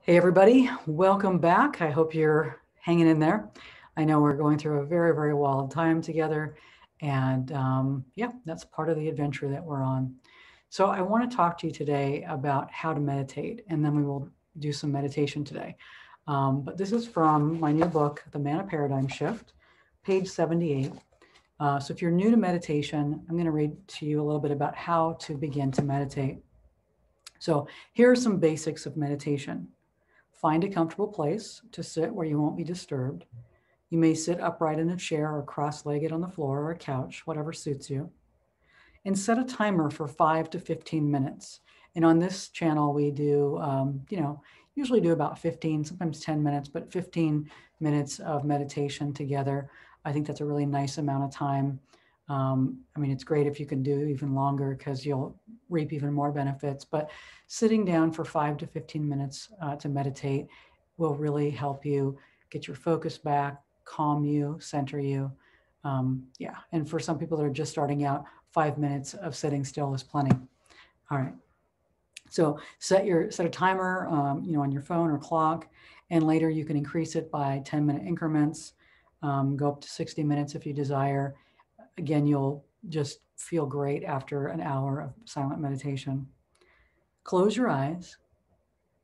Hey everybody, welcome back. I hope you're hanging in there. I know we're going through a very, very wild time together, and yeah, that's part of the adventure that we're on. So I want to talk to you today about how to meditate, and then we will do some meditation today. But this is from my new book, The Manna Paradigm Shift, page 78. So if you're new to meditation, I'm going to read to you a little bit about how to begin to meditate. So here are some basics of meditation. Find a comfortable place to sit where you won't be disturbed. You may sit upright in a chair or cross-legged on the floor or a couch, whatever suits you. And set a timer for 5 to 15 minutes. And on this channel, we do, usually do about 15, sometimes 10 minutes, but 15 minutes of meditation together. I think that's a really nice amount of time. It's great if you can do even longer because you'll reap even more benefits. But sitting down for 5 to 15 minutes to meditate will really help you get your focus back, calm you, center you. And for some people that are just starting out, 5 minutes of sitting still is plenty. All right. So set a timer, on your phone or clock, and later you can increase it by 10-minute increments. Go up to 60 minutes if you desire. Again, you'll just feel great after an hour of silent meditation. Close your eyes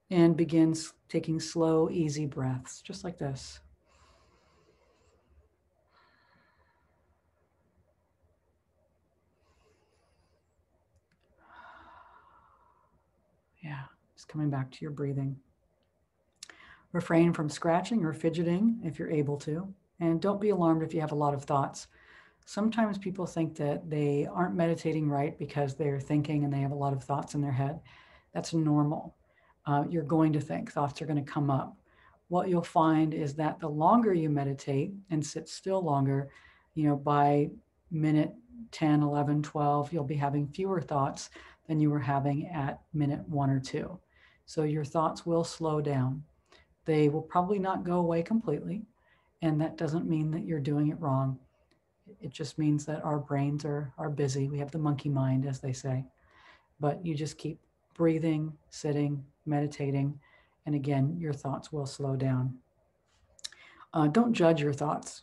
and begin taking slow, easy breaths, just like this. Yeah, just coming back to your breathing. Refrain from scratching or fidgeting if you're able to, and don't be alarmed if you have a lot of thoughts. Sometimes people think that they aren't meditating right because they're thinking and they have a lot of thoughts in their head. That's normal. You're going to think, thoughts are going to come up. What you'll find is that the longer you meditate and sit still longer, by minute 10, 11, 12, you'll be having fewer thoughts than you were having at minute 1 or 2. So your thoughts will slow down. They will probably not go away completely, and that doesn't mean that you're doing it wrong. It just means that our brains are busy. We have the monkey mind, as they say. But you just keep breathing, sitting, meditating, and again, your thoughts will slow down. Don't judge your thoughts.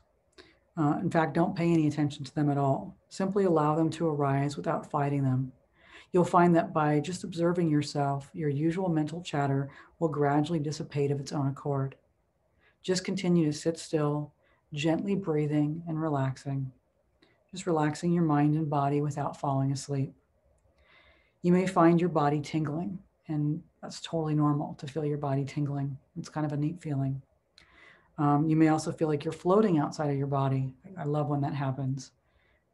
In fact, don't pay any attention to them at all. Simply allow them to arise without fighting them. You'll find that by just observing yourself, your usual mental chatter will gradually dissipate of its own accord. Just continue to sit still, gently breathing and relaxing. Just relaxing your mind and body without falling asleep. You may find your body tingling, and that's totally normal to feel your body tingling. It's kind of a neat feeling. You may also feel like you're floating outside of your body. I love when that happens.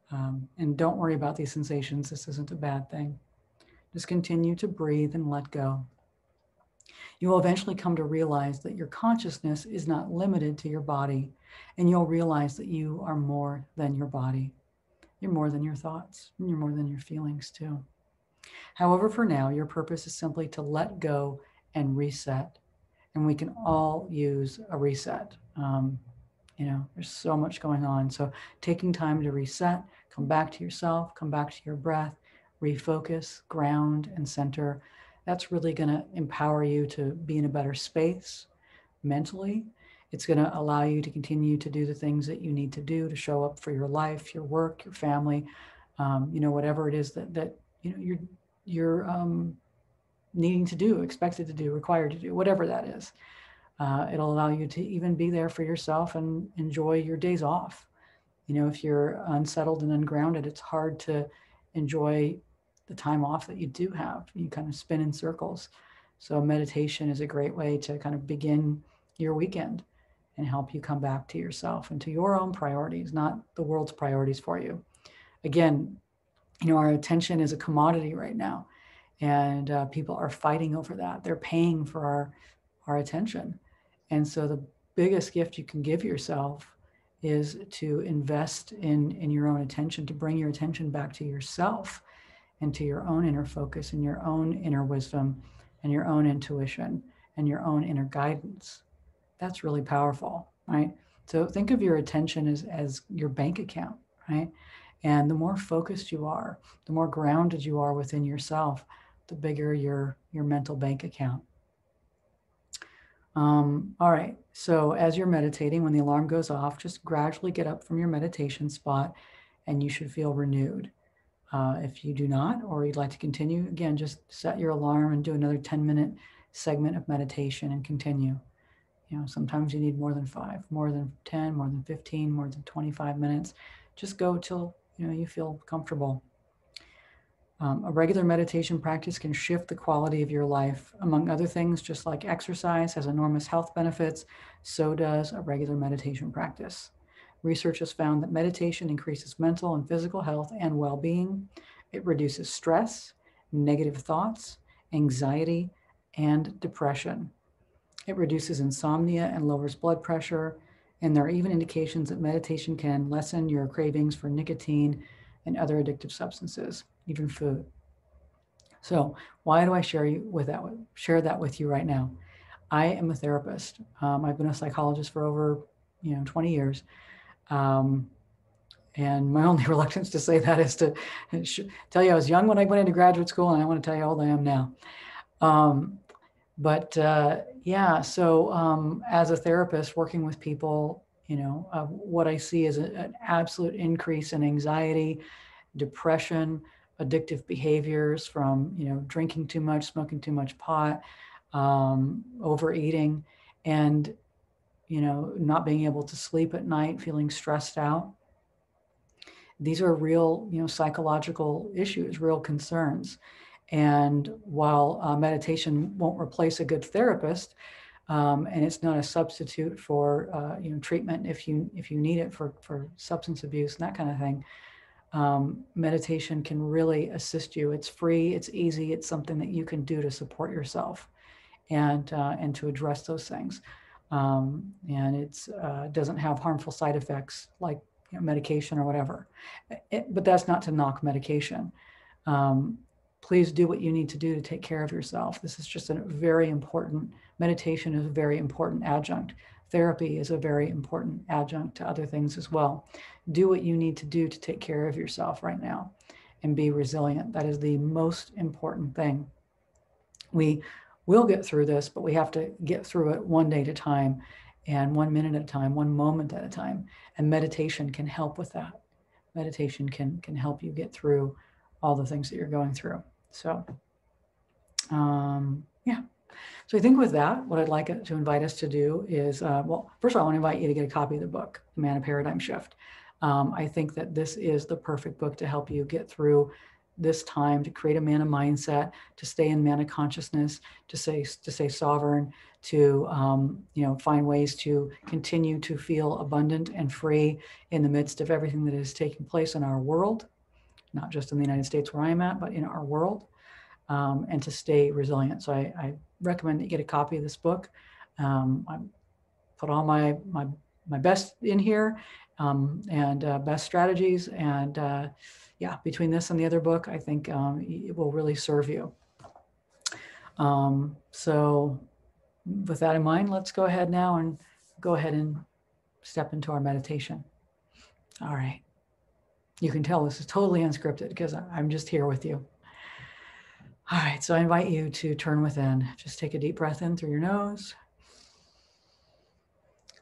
And don't worry about these sensations. This isn't a bad thing. Just continue to breathe and let go. You will eventually come to realize that your consciousness is not limited to your body, and you'll realize that you are more than your body. You're more than your thoughts, and you're more than your feelings too. However, for now, your purpose is simply to let go and reset. And we can all use a reset. There's so much going on. So taking time to reset, come back to yourself, come back to your breath, refocus, ground, and center. That's really going to empower you to be in a better space mentally. It's going to allow you to continue to do the things that you need to do to show up for your life, your work, your family, whatever it is that you're needing to do, expected to do, required to do, whatever that is. It'll allow you to even be there for yourself and enjoy your days off. If you're unsettled and ungrounded, it's hard to enjoy the time off that you do have. You kind of spin in circles. So meditation is a great way to kind of begin your weekend and help you come back to yourself and to your own priorities, not the world's priorities for you. Again, our attention is a commodity right now, and people are fighting over that. They're paying for our attention. And so the biggest gift you can give yourself is to invest in your own attention, to bring your attention back to yourself and to your own inner focus and your own inner wisdom and your own intuition and your own inner guidance. That's really powerful, right? So think of your attention as your bank account, right? And the more focused you are, the more grounded you are within yourself, the bigger your mental bank account. All right. So as you're meditating, when the alarm goes off, just gradually get up from your meditation spot and you should feel renewed. If you do not, or you'd like to continue, again, just set your alarm and do another 10-minute segment of meditation and continue. You know, sometimes you need more than 5, more than 10, more than 15, more than 25 minutes. Just go till, you know, you feel comfortable. A regular meditation practice can shift the quality of your life. Among other things, just like exercise has enormous health benefits, so does a regular meditation practice. Research has found that meditation increases mental and physical health and well-being. It reduces stress, negative thoughts, anxiety, and depression. It reduces insomnia and lowers blood pressure. And there are even indications that meditation can lessen your cravings for nicotine and other addictive substances, even food. So why do I share that with you right now? I am a therapist. I've been a psychologist for over 20 years. And my only reluctance to say that is to tell you I was young when I went into graduate school, and I want to tell you how old I am now. So as a therapist working with people, what I see is an absolute increase in anxiety, depression, addictive behaviors from, drinking too much, smoking too much pot, overeating, and, not being able to sleep at night, feeling stressed out. These are real, psychological issues, real concerns. And while meditation won't replace a good therapist, and it's not a substitute for treatment if you need it for substance abuse and that kind of thing, meditation can really assist you. It's free, it's easy, it's something that you can do to support yourself and to address those things. And it doesn't have harmful side effects like medication or whatever. But that's not to knock medication. Please do what you need to do to take care of yourself. This is just a very important, meditation is a very important adjunct. Therapy is a very important adjunct to other things as well. Do what you need to do to take care of yourself right now and be resilient. That is the most important thing. We will get through this, but we have to get through it one day at a time and 1 minute at a time, 1 moment at a time. And meditation can help with that. Meditation can help you get through all the things that you're going through. So, So I think with that, what I'd like to invite us to do is, first of all, I want to invite you to get a copy of the book, The Manna Paradigm Shift. I think that this is the perfect book to help you get through this time, to create a manna mindset, to stay in manna consciousness, to stay sovereign, to find ways to continue to feel abundant and free in the midst of everything that is taking place in our world, not just in the United States where I'm at, but in our world, and to stay resilient. So I recommend that you get a copy of this book. I put all my best in here, and best strategies, and between this and the other book, I think it will really serve you. So with that in mind, let's go ahead now and step into our meditation. All right. You can tell this is totally unscripted because I'm just here with you. All right, so I invite you to turn within. Just take a deep breath in through your nose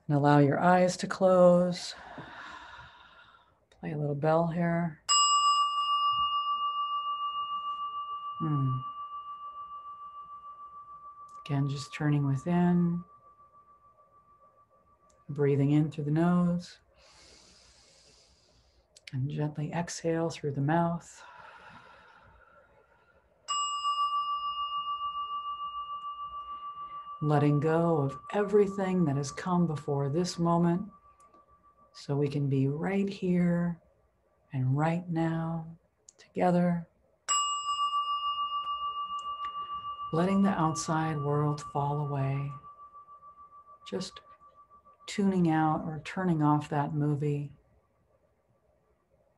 and allow your eyes to close. Play a little bell here. Again, just turning within, breathing in through the nose, and gently exhale through the mouth. Letting go of everything that has come before this moment so we can be right here and right now together. Letting the outside world fall away. Just tuning out or turning off that movie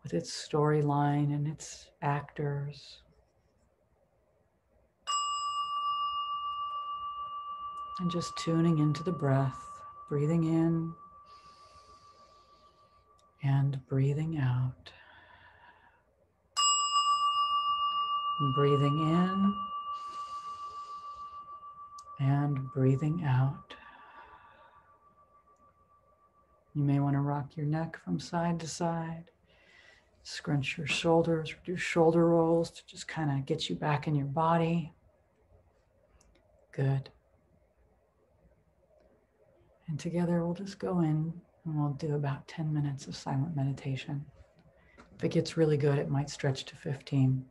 with its storyline and its actors. And just tuning into the breath, breathing in and breathing out. Breathing in and breathing out. You may want to rock your neck from side to side, scrunch your shoulders, or do shoulder rolls to just kind of get you back in your body. Good. And together we'll just go in and we'll do about 10 minutes of silent meditation. If it gets really good, it might stretch to 15,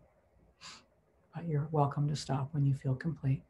but you're welcome to stop when you feel complete.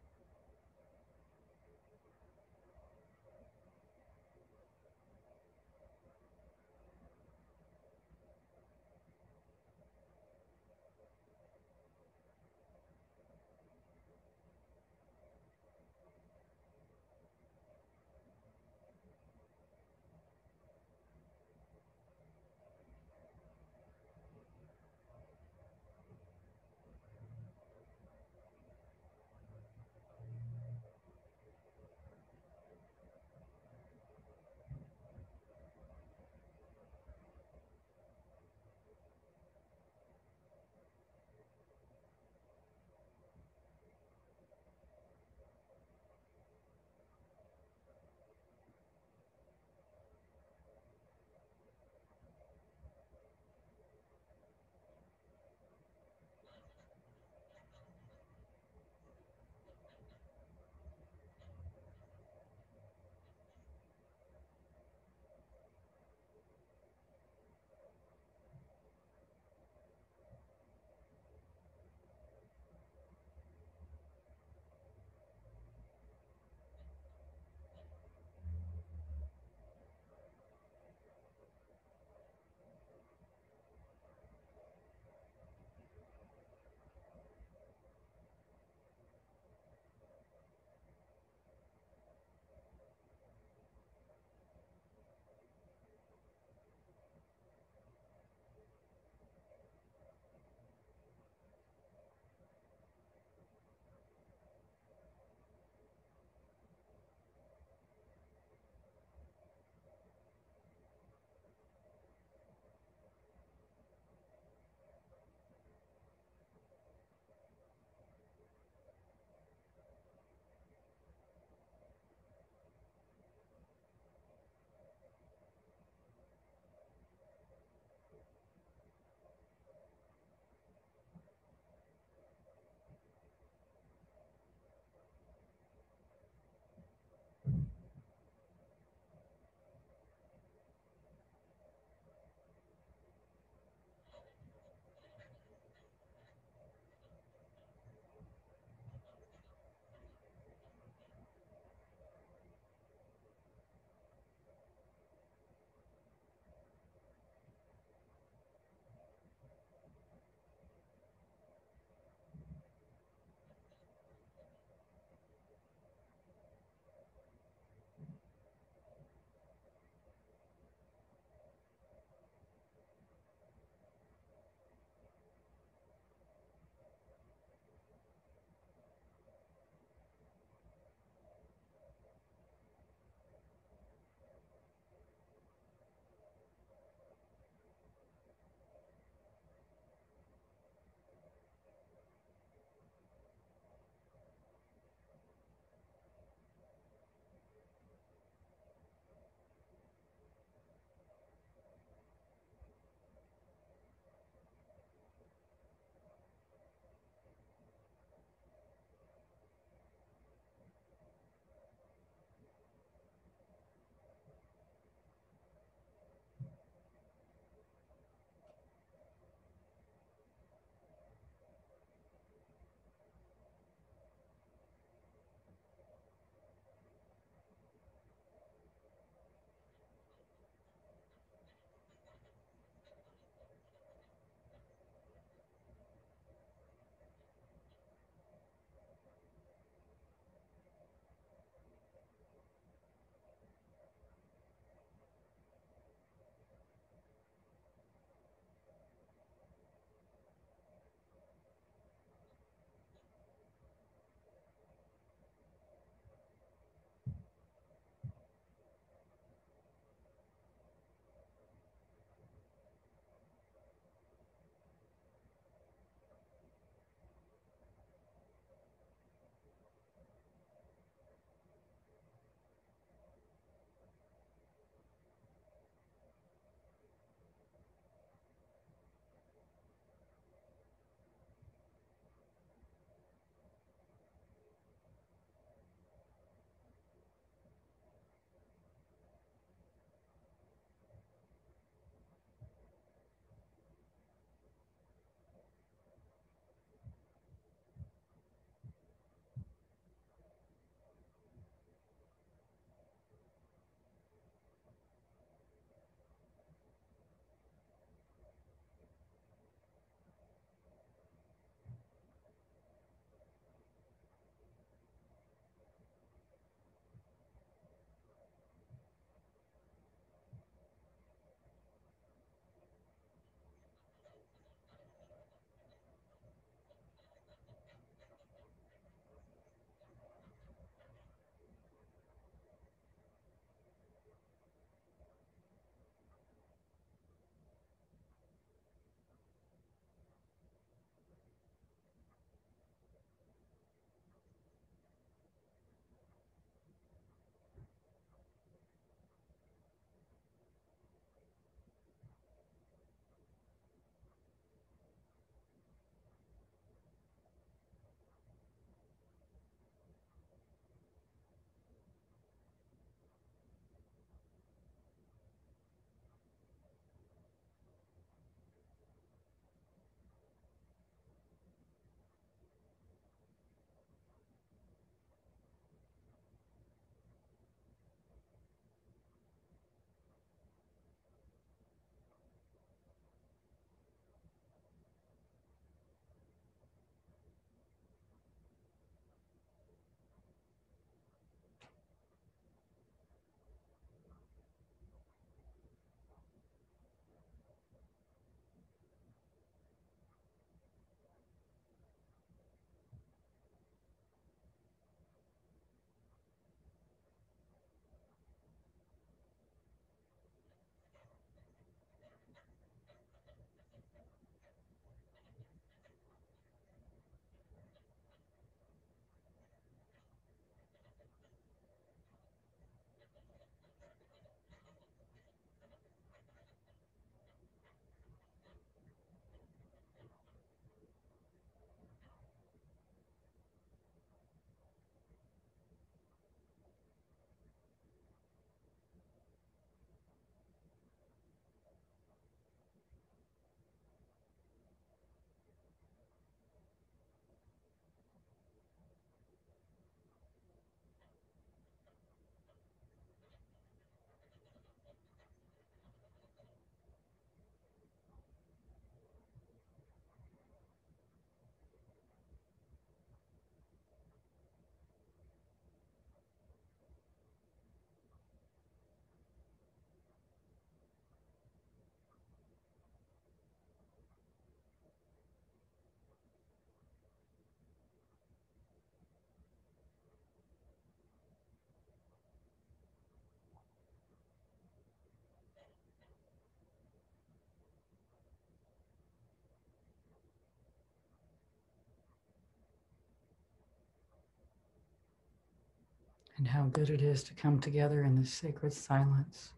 And how good it is to come together in this sacred silence,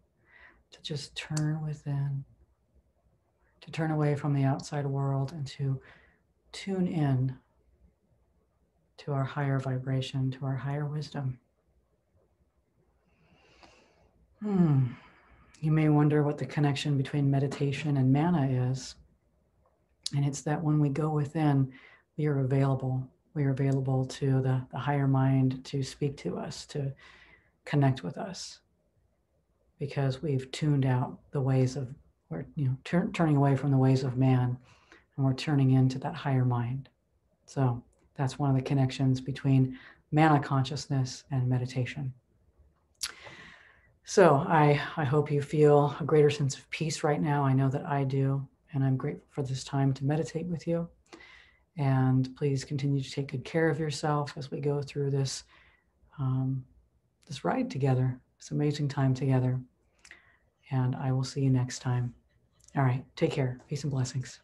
to just turn within, to turn away from the outside world and to tune in to our higher vibration, to our higher wisdom. You may wonder what the connection between meditation and manna is. And it's that when we go within, we are available. We are available to the higher mind to speak to us, to connect with us, because we've tuned out the ways of, we're turning away from the ways of man, and we're turning into that higher mind. So that's one of the connections between manna consciousness and meditation. So I hope you feel a greater sense of peace right now. I know that I do, and I'm grateful for this time to meditate with you. And please continue to take good care of yourself as we go through this, this ride together, this amazing time together. And I will see you next time. All right, take care. Peace and blessings.